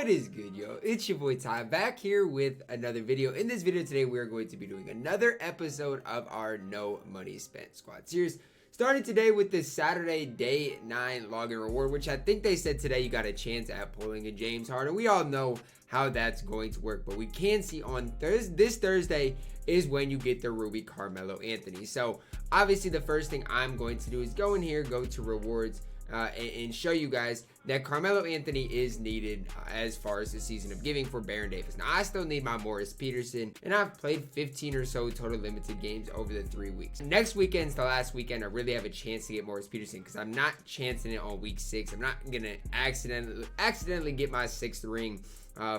What is good, yo? It's your boy Ty back here with another video. In this video today, we are going to be doing another episode of our No Money Spent Squad series. Starting today with this Saturday Day 9 login reward, which I think they said today you got a chance at pulling a James Harden. We all know how that's going to work, but we can see on this Thursday is when you get the Ruby Carmelo Anthony. So obviously the first thing I'm going to do is go in here, go to rewards, and show you guys that Carmelo Anthony is needed as far as the season of giving for Baron Davis. Now, I still need my Morris Peterson, and I've played 15 or so total limited games over the 3 weeks. Next weekend's the last weekend I really have a chance to get Morris Peterson because I'm not chancing it on week 6. I'm not going to accidentally get my 6th ring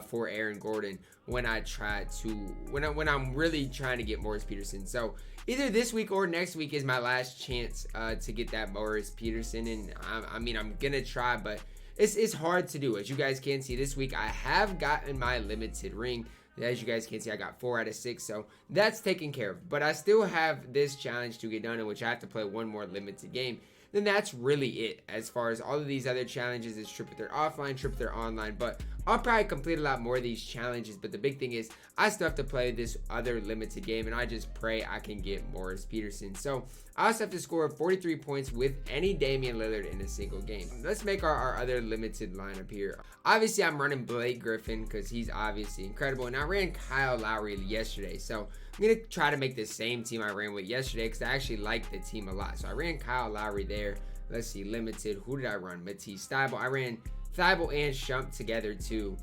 for Aaron Gordon when I'm really trying to get Morris Peterson. So either this week or next week is my last chance to get that Morris Peterson, and I mean I'm gonna try, but it's hard to do. As you guys can see, this week I have gotten my limited ring. As you guys can see, I got 4 out of 6, so that's taken care of. But I still have this challenge to get done, in which I have to play one more limited game. Then that's really it. As far as all of these other challenges, is triple threat offline, triple threat online, but I'll probably complete a lot more of these challenges. But the big thing is I still have to play this other limited game, and I just pray I can get Morris Peterson. So I also have to score 43 points with any Damian Lillard in a single game. Let's make our other limited lineup here. Obviously I'm running Blake Griffin because he's obviously incredible, and I ran Kyle Lowry yesterday, so I'm going to try to make the same team I ran with yesterday because I actually like the team a lot. So I ran Kyle Lowry there. Let's see, limited. Who did I run? Matisse Thybulle. I ran Thybulle and Shump together too.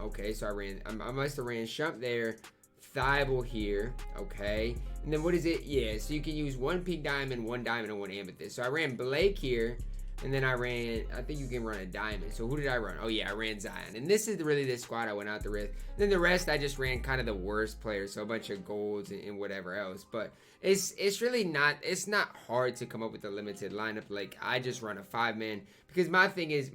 Okay, so I must have ran Shump there, Thybulle here. Okay, and then what is it? Yeah, so you can use 1 pink diamond, 1 diamond, and 1 amethyst. So I ran Blake here. And then I think you can run a diamond. So who did I run? Oh yeah, I ran Zion. And this is really the squad I went out there with. And then the rest, I just ran kind of the worst players. So a bunch of golds and whatever else. But it's really not, it's not hard to come up with a limited lineup. Like, I just run a 5-man. Because my thing is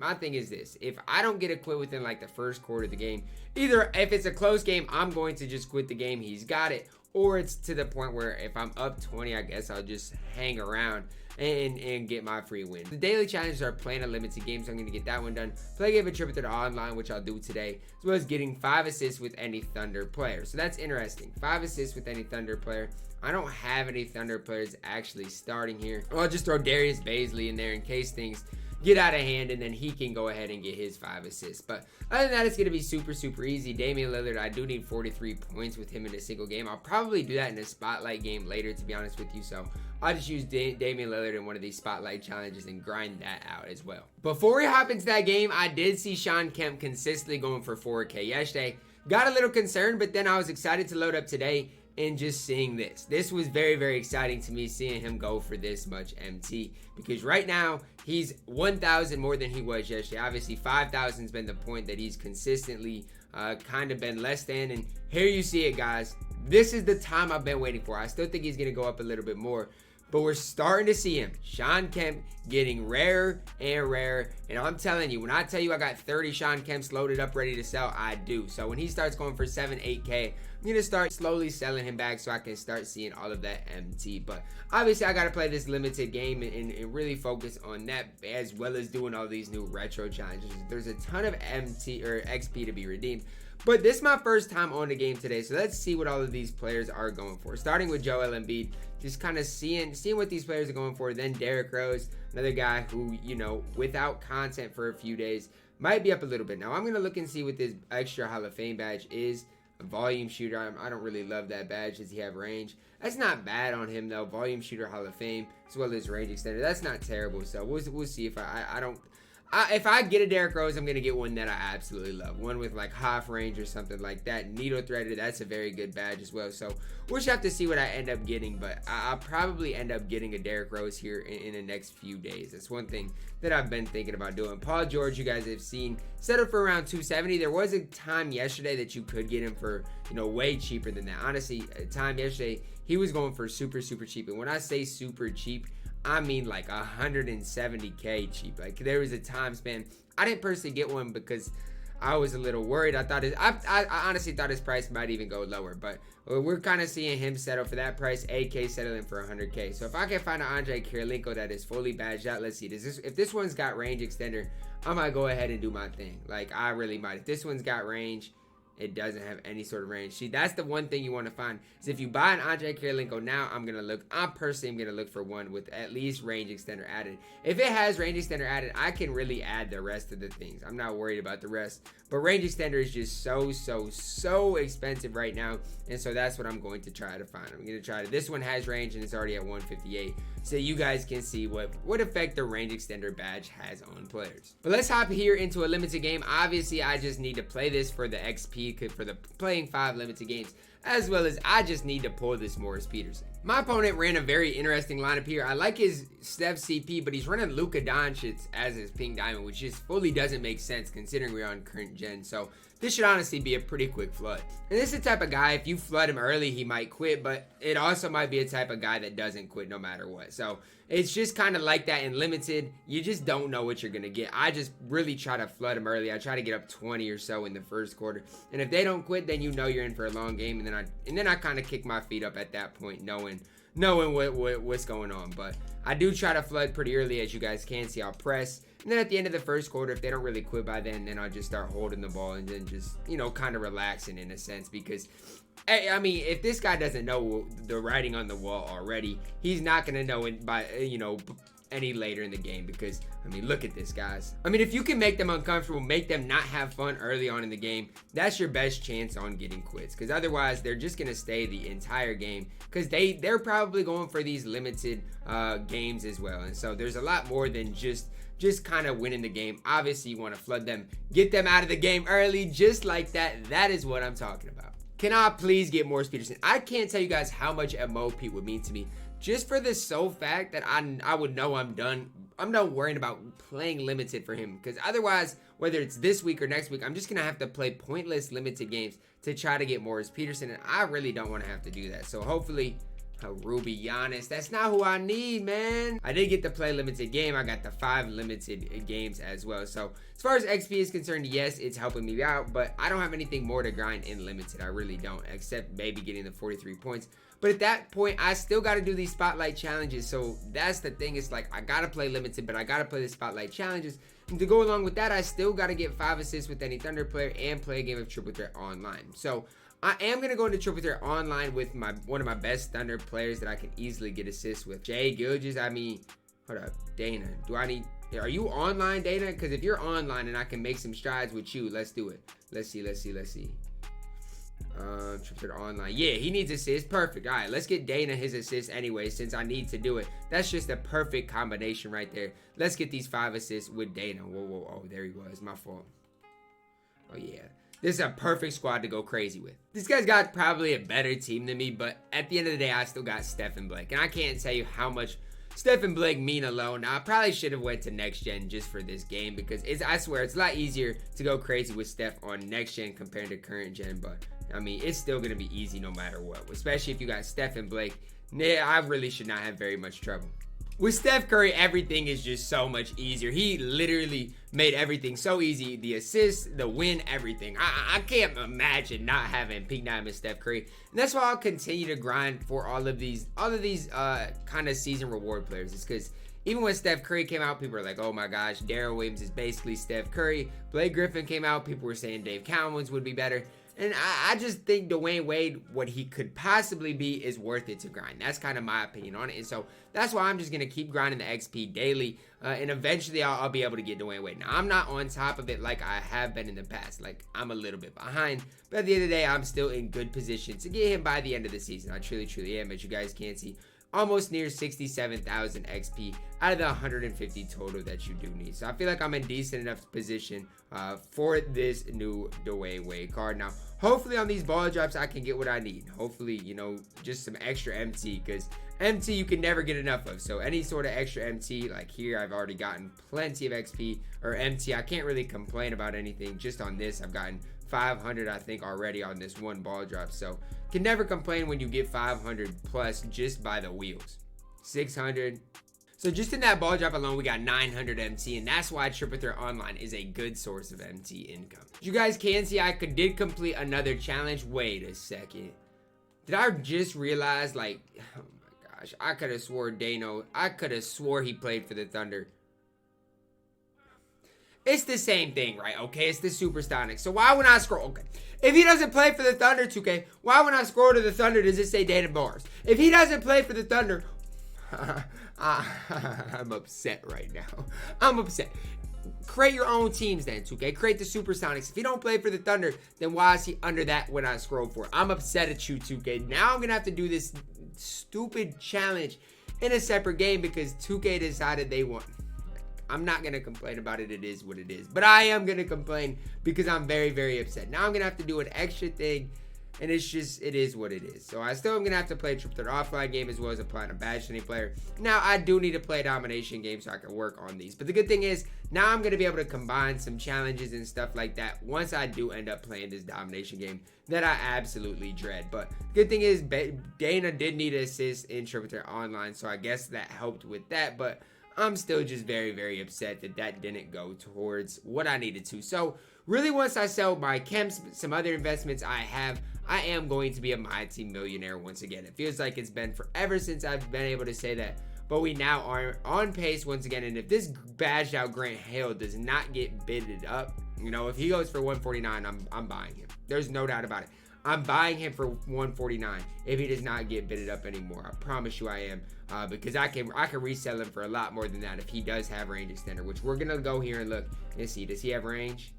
this. If I don't get a quit within like the first quarter of the game, either if it's a close game, I'm going to just quit the game. He's got it. Or it's to the point where if I'm up 20, I guess I'll just hang around and get my free win. The daily challenges are playing a limited game, so I'm going to get that one done. Play a game of triple threat online, which I'll do today, as well as getting 5 assists with any Thunder player. So that's interesting. 5 assists with any Thunder player. I don't have any Thunder players actually starting here. I'll just throw Darius Bazley in there in case things get out of hand, and then he can go ahead and get his 5 assists. But other than that, it's going to be super easy. Damian Lillard, I do need 43 points with him in a single game. I'll probably do that in a spotlight game later, to be honest with you. So I'll just use Damian Lillard in one of these spotlight challenges and grind that out as well. Before we hop into that game, I did see Shawn Kemp consistently going for 4K yesterday. Got a little concerned, but then I was excited to load up today and just seeing this. This was very exciting to me, seeing him go for this much MT, because right now he's 1,000 more than he was yesterday. Obviously 5,000 has been the point that he's consistently kind of been less than, and here you see it, guys. This is the time I've been waiting for. I still think he's gonna go up a little bit more, but we're starting to see him, Shawn Kemp, getting rarer and rarer. And I'm telling you, when I tell you I got 30 Shawn Kemps loaded up ready to sell, I do. So when he starts going for 7, 8K, I'm going to start slowly selling him back so I can start seeing all of that MT. But obviously I got to play this limited game and really focus on that, as well as doing all these new retro challenges. There's a ton of MT or XP to be redeemed. But this is my first time on the game today, so let's see what all of these players are going for. Starting with Joel Embiid, just kind of seeing what these players are going for. Then Derrick Rose, another guy who, you know, without content for a few days, might be up a little bit. Now I'm going to look and see what this extra Hall of Fame badge is. A volume shooter. I don't really love that badge. Does he have range? That's not bad on him though. Volume shooter, Hall of Fame, as well as range extender. That's not terrible. So we'll see if if I get a Derrick Rose, I'm going to get one that I absolutely love. One with like half range or something like that. Needle threader, that's a very good badge as well. So we'll just have to see what I end up getting. But I'll probably end up getting a Derrick Rose here in the next few days. That's one thing that I've been thinking about doing. Paul George, you guys have seen, settled for around 270. There was a time yesterday that you could get him for, you know, way cheaper than that. Honestly, a time yesterday, he was going for super cheap. And when I say super cheap, I mean like 170K cheap. Like there was a time span. I didn't personally get one because I was a little worried. I honestly thought his price might even go lower, but we're kind of seeing him settle for that price. AK settling for 100K. So if I can find an Andre Kirilenko that is fully badged out, let's see. If this one's got range extender, I might go ahead and do my thing. Like, I really might. If this one's got range, it doesn't have any sort of range. See, that's the one thing you want to find, is if you buy an Andre Kirilenko now, I personally am going to look for one with at least range extender added. If it has range extender added, I can really add the rest of the things. I'm not worried about the rest. But range extender is just so expensive right now. And so that's what I'm going to try to find. I'm going to try to, this one has range and it's already at 158. So you guys can see what effect the range extender badge has on players. But let's hop here into a limited game. Obviously, I just need to play this for the XP, for the playing 5 limited games, as well as I just need to pull this Morris Peterson. My opponent ran a very interesting lineup here. I like his Steph CP, but he's running Luka Doncic as his pink diamond, which just fully doesn't make sense considering we're on current gen. So this should honestly be a pretty quick flood. And this is the type of guy, if you flood him early, he might quit, but it also might be a type of guy that doesn't quit no matter what. So it's just kind of like that in limited. You just don't know what you're going to get. I just really try to flood him early. I try to get up 20 or so in the first quarter. And if they don't quit, then you know you're in for a long game. And then I kind of kick my feet up at that point, knowing what's going on. But I do try to flood pretty early, as you guys can see. I'll press, and then at the end of the first quarter, if they don't really quit by then I'll just start holding the ball and then just, kind of relaxing in a sense, because I mean, if this guy doesn't know the writing on the wall already, he's not going to know it by, any later in the game, because I mean, look at this, guys. I mean, if you can make them uncomfortable, make them not have fun early on in the game, that's your best chance on getting quits, because otherwise they're just gonna stay the entire game, because they're probably going for these limited games as well. And so there's a lot more than just kind of winning the game. Obviously you want to flood them, get them out of the game early, just like that. That is what I'm talking about. Can I please get Morris Peterson? I can't tell you guys how much a Mo Pete would mean to me, just for the sole fact that I would know I'm done worrying about playing limited for him, because otherwise, whether it's this week or next week, I'm just gonna have to play pointless limited games to try to get Morris Peterson, and I really don't want to have to do that. So hopefully Ruby Giannis, that's not who I need, man. I did get to play limited game. I got the 5 limited games as well. So as far as XP is concerned, yes, it's helping me out, but I don't have anything more to grind in limited. I really don't, except maybe getting the 43 points. But at that point, I still got to do these spotlight challenges. So that's the thing. It's like, I got to play limited, but I got to play the spotlight challenges. And to go along with that, I still got to get 5 assists with any Thunder player and play a game of Triple Threat online. So I am going to go into Triple Threat online with one of my best Thunder players that I can easily get assists with. Jay Gilgis, I mean, hold up, Dana. Are you online, Dana? Because if you're online and I can make some strides with you, let's do it. Let's see. Triple Threat online. Yeah, he needs assists. Perfect. All right, let's get Dana his assists anyway, since I need to do it. That's just a perfect combination right there. Let's get these 5 assists with Dana. Whoa. Oh, there he was. My fault. Oh, yeah. This is a perfect squad to go crazy with. This guy's got probably a better team than me, but at the end of the day, I still got Steph and Blake. And I can't tell you how much Steph and Blake mean alone. Now, I probably should have went to next gen just for this game, because I swear it's a lot easier to go crazy with Steph on next gen compared to current gen. But I mean, it's still going to be easy no matter what, especially if you got Steph and Blake. I really should not have very much trouble. With Steph Curry, everything is just so much easier. He literally made everything so easy. The assists, the win, everything. I can't imagine not having Pink Diamond Steph Curry. And that's why I'll continue to grind for all of these kind of season reward players. It's because even when Steph Curry came out, people were like, oh my gosh, Darren Williams is basically Steph Curry. Blake Griffin came out, people were saying Dave Cowens would be better. And I just think Dwyane Wade, what he could possibly be, is worth it to grind. That's kind of my opinion on it. And so that's why I'm just going to keep grinding the XP daily. And eventually I'll be able to get Dwyane Wade. Now, I'm not on top of it like I have been in the past. Like, I'm a little bit behind. But at the end of the day, I'm still in good position to get him by the end of the season. I truly am. As you guys can see, almost near 67,000 XP out of the 150 total that you do need. So I feel like I'm in decent enough position for this new Dwyane Wade card. Now, hopefully on these ball drops, I can get what I need. Hopefully, just some extra MT, because MT you can never get enough of. So any sort of extra MT, like here, I've already gotten plenty of XP or MT. I can't really complain about anything. Just on this, I've gotten 500, I think, already on this one ball drop. So can never complain when you get 500 plus just by the wheels. 600. So just in that ball drop alone, we got 900 MT, and that's why Triple Threat Online is a good source of MT income. You guys can see I did complete another challenge. Wait a second. Did I just realize, like, oh my gosh, I could have swore I could have swore he played for the Thunder. It's the same thing, right? Okay, it's the Supersonic. So why when I scroll, okay, if he doesn't play for the Thunder, 2K, why when I scroll to the Thunder does it say TyDeBo? If he doesn't play for the Thunder, I'm upset right now. I'm upset. Create your own teams then, 2K. Create the Supersonics. If he don't play for the Thunder, then why is he under that when I scroll for it? I'm upset at you, 2K. Now I'm going to have to do this stupid challenge in a separate game because 2K decided they want. I'm not going to complain about it. It is what it is. But I am going to complain because I'm very, very upset. Now I'm going to have to do an extra thing. And it's just, it is what it is. So I still am going to have to play a Triple Threat offline game as well as a Platinum Badge any player. Now I do need to play a Domination game so I can work on these. But the good thing is, now I'm going to be able to combine some challenges and stuff like that once I do end up playing this Domination game that I absolutely dread. But the good thing is, Dana did need an assist in Triple Threat Online. So I guess that helped with that. But I'm still just very, very upset that that didn't go towards what I needed to. So really, once I sell my chems, some other investments I have, I am going to be a MyTEAM millionaire once again. It feels like it's been forever since I've been able to say that, but we now are on pace once again. And if this badged out Grant Hill does not get bidded up, you know, if he goes for 149, I'm buying him. There's no doubt about it. I'm buying him for 149 if he does not get bidded up anymore. I promise you I am, because I can resell him for a lot more than that if he does have range extender, which we're gonna go here and look and see. Does he have range?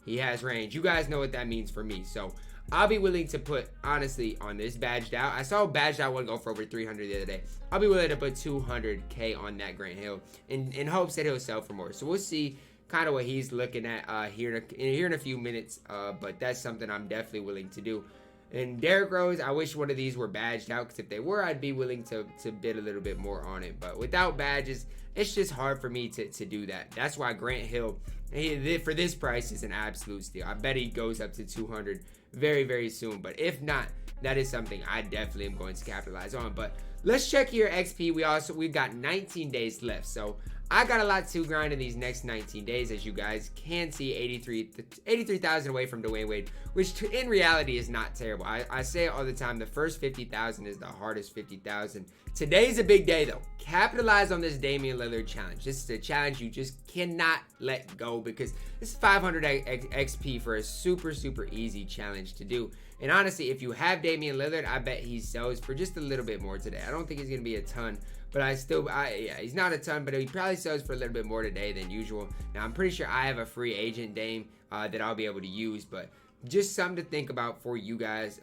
He has range. You guys know what that means for me. So I'll be willing to put, honestly, on this badged out. I saw badged out one go for over 300 the other day. I'll be willing to put 200K on that Grant Hill in hopes that he'll sell for more. So we'll see kind of what he's looking at here in a few minutes. But that's something I'm definitely willing to do. And Derrick Rose, I wish one of these were badged out, because if they were, I'd be willing to bid a little bit more on it. But without badges, it's just hard for me to do that. That's why Grant Hill, for this price, is an absolute steal. I bet he goes up to 200 very, very soon. But if not, that is something I definitely am going to capitalize on. But let's check here XP. We've got 19 days left. So I got a lot to grind in these next 19 days. As you guys can see, 83,000 away from Dwyane Wade, which in reality is not terrible. I say it all the time. The first 50,000 is the hardest 50,000. Today's a big day though. Capitalize on this Damian Lillard challenge. This is a challenge you just cannot let go, because this is 500 XP for a super, super easy challenge to do. And honestly, if you have Damian Lillard, I bet he sells for just a little bit more today. I don't think he's going to be a ton, but yeah, he's not a ton, but he probably sells for a little bit more today than usual. Now, I'm pretty sure I have a free agent Dame that I'll be able to use, but just something to think about for you guys.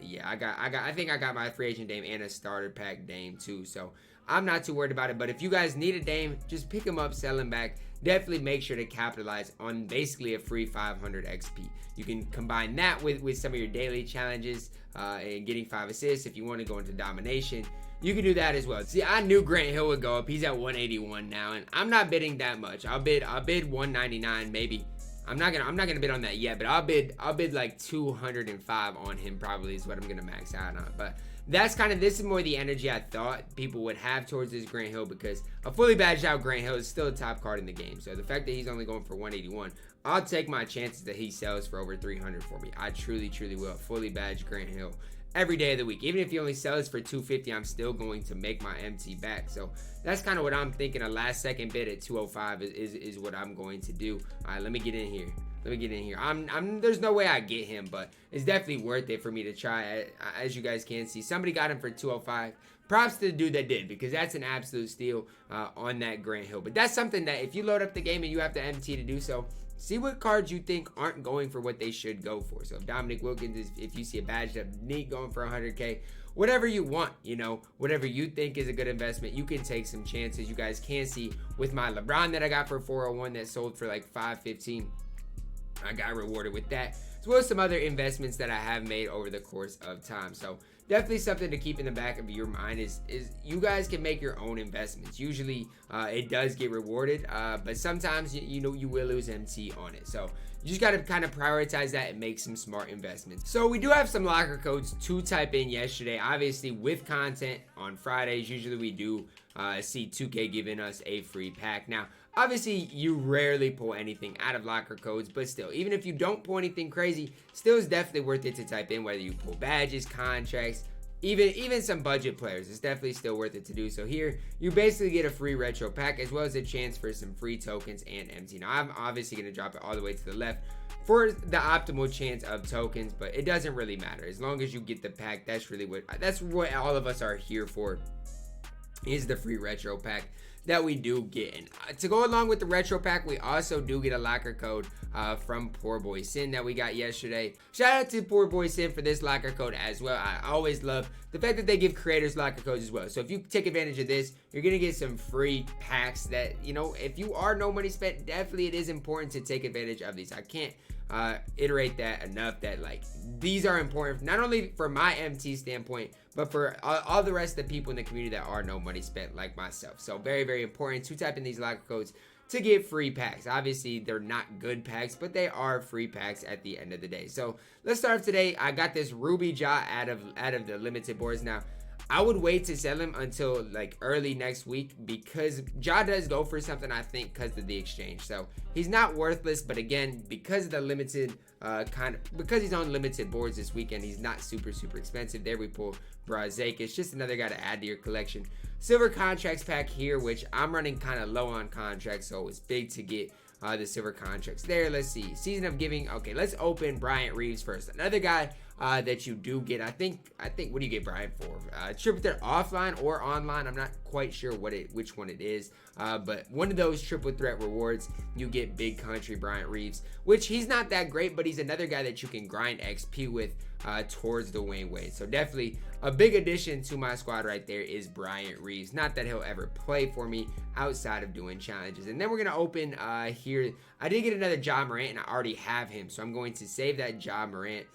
Yeah, I think I got my free agent Dame and a starter pack Dame too, so I'm not too worried about it. But if you guys need a Dame, just pick him up, sell him back. Definitely make sure to capitalize on basically a free 500 XP. You can combine that with some of your daily challenges and getting 5 assists. If you want to go into domination, you can do that as well. See, I knew Grant Hill would go up. He's at 181 now, and I'm not bidding that much. I'll bid 199 maybe. I'm not gonna bid on that yet, but I'll bid like 205 on him probably is what I'm gonna max out on. But that's this is more the energy I thought people would have towards this Grant Hill, because a fully badged out Grant Hill is still a top card in the game. So the fact that he's only going for 181, I'll take my chances that he sells for over 300 for me. I truly, truly will. Fully badged Grant Hill every day of the week. Even if he only sells for 250, I'm still going to make my MT back. So that's kind of what I'm thinking. A last second bid at 205 is what I'm going to do. All right, let me get in here. There's no way I get him, but it's definitely worth it for me to try. As you guys can see, somebody got him for 205. Props to the dude that did, because that's an absolute steal on that Grant Hill. But that's something that if you load up the game and you have to MT to do so, see what cards you think aren't going for what they should go for. So if Dominic Wilkins, if you see a badged up neat going for 100K, whatever you want, whatever you think is a good investment, you can take some chances. You guys can see with my LeBron that I got for 401 that sold for like 515. I got rewarded with that, as well as some other investments that I have made over the course of time. So definitely something to keep in the back of your mind is you guys can make your own investments. Usually it does get rewarded, but sometimes you will lose MT on it. So you just got to kind of prioritize that and make some smart investments. So we do have some locker codes to type in yesterday. Obviously with content on Fridays, usually we do see 2K giving us a free pack. Now, obviously, you rarely pull anything out of locker codes, but still, even if you don't pull anything crazy, still is definitely worth it to type in, whether you pull badges, contracts, even some budget players. It's definitely still worth it to do. So here, you basically get a free retro pack, as well as a chance for some free tokens and MT. Now, I'm obviously going to drop it all the way to the left for the optimal chance of tokens, but it doesn't really matter. As long as you get the pack, that's what all of us are here for, is the free retro pack that we do get. And to go along with the retro pack, we also do get a locker code from Poor Boy Sin that we got yesterday. Shout out to Poor Boy Sin for this locker code as well. I always love the fact that they give creators locker codes as well. So if you take advantage of this, you're gonna get some free packs that, you know, if you are no money spent, definitely it is important to take advantage of these. I can't iterate that enough, that like these are important not only for my MT standpoint, but for all the rest of the people in the community that are no money spent like myself. So very, very important to type in these locker codes to get free packs. Obviously, they're not good packs, but they are free packs at the end of the day. So let's start off today. I got this Ruby Ja out of the limited boards. Now, I would wait to sell him until like early next week, because Ja does go for something, I think, because of the exchange. So he's not worthless, but again, because of the limited because he's on limited boards this weekend, he's not super expensive. There we pull Brazek. It's just another guy to add to your collection. Silver contracts pack here, which I'm running kind of low on contracts, so it's big to get the silver contracts there. Let's see, season of giving. Okay, let's open Bryant Reeves first. Another guy that you do get. I think what do you get Bryant for? Triple threat offline or online, I'm not quite sure which one it is, but one of those triple threat rewards, you get big country Bryant Reeves, which he's not that great, but he's another guy that you can grind XP with towards Dwyane Wade. So definitely a big addition to my squad right there is Bryant Reeves. Not that he'll ever play for me outside of doing challenges. And then we're gonna open here. I did get another Ja Morant, and I already have him, so I'm going to save that Ja Morant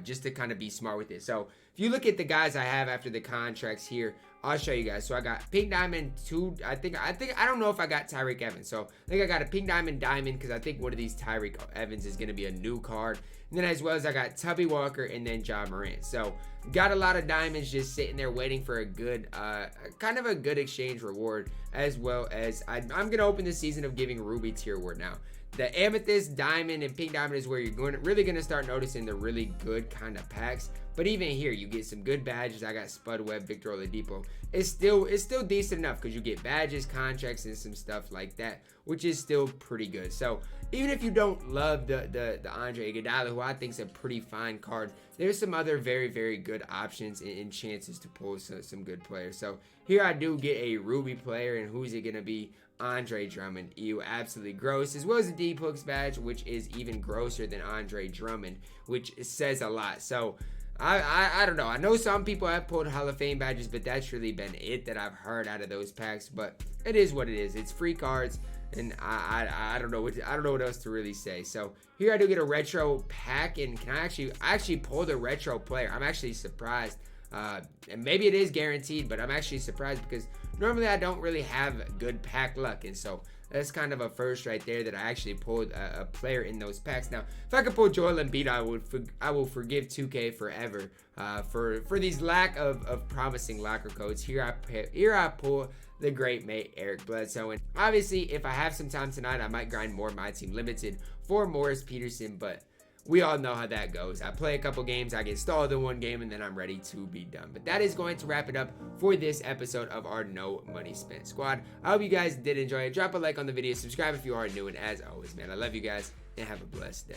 just to kind of be smart with it. So if you look at the guys I have after the contracts here, I'll show you guys. So I got Pink Diamond 2. I don't know if I got Tyreke Evans. So I think I got a Pink Diamond because I think one of these Tyreke Evans is going to be a new card. And then as well as I got Tubby Walker and then Ja Morant. So got a lot of diamonds just sitting there waiting for a good, kind of a good exchange reward, as well as I'm going to open the season of giving Ruby tier reward now. The Amethyst, Diamond, and Pink Diamond is where you're really going to start noticing the really good kind of packs. But even here, you get some good badges. I got Spud Webb, Victor Oladipo. It's still decent enough, because you get badges, contracts, and some stuff like that, which is still pretty good. So even if you don't love the Andre Iguodala, who I think is a pretty fine card, there's some other very, very good options and chances to pull some good players. So here I do get a Ruby player, and who's it going to be? Andre Drummond. Ew, absolutely gross. As well as a Deep Hooks badge, which is even grosser than Andre Drummond, which says a lot. So I don't know. I know some people have pulled Hall of Fame badges, but that's really been it that I've heard out of those packs. But it is what it is. It's free cards, and I don't know what else to really say. So here I do get a retro pack, and can I actually pulled a retro player. I'm actually surprised. And maybe it is guaranteed, but I'm actually surprised, because normally I don't really have good pack luck, and so that's kind of a first right there, that I actually pulled a player in those packs. Now, if I could pull Joel Embiid, I will forgive 2K forever for these lack of promising locker codes. Here I pull the great mate Eric Bledsoe, and obviously if I have some time tonight, I might grind more MyTEAM limited for Morris Peterson, but we all know how that goes. I play a couple games, I get stalled in one game, and then I'm ready to be done. But that is going to wrap it up for this episode of our No Money Spent squad. I hope you guys did enjoy it. Drop a like on the video, subscribe if you are new, and as always, man, I love you guys, and have a blessed day.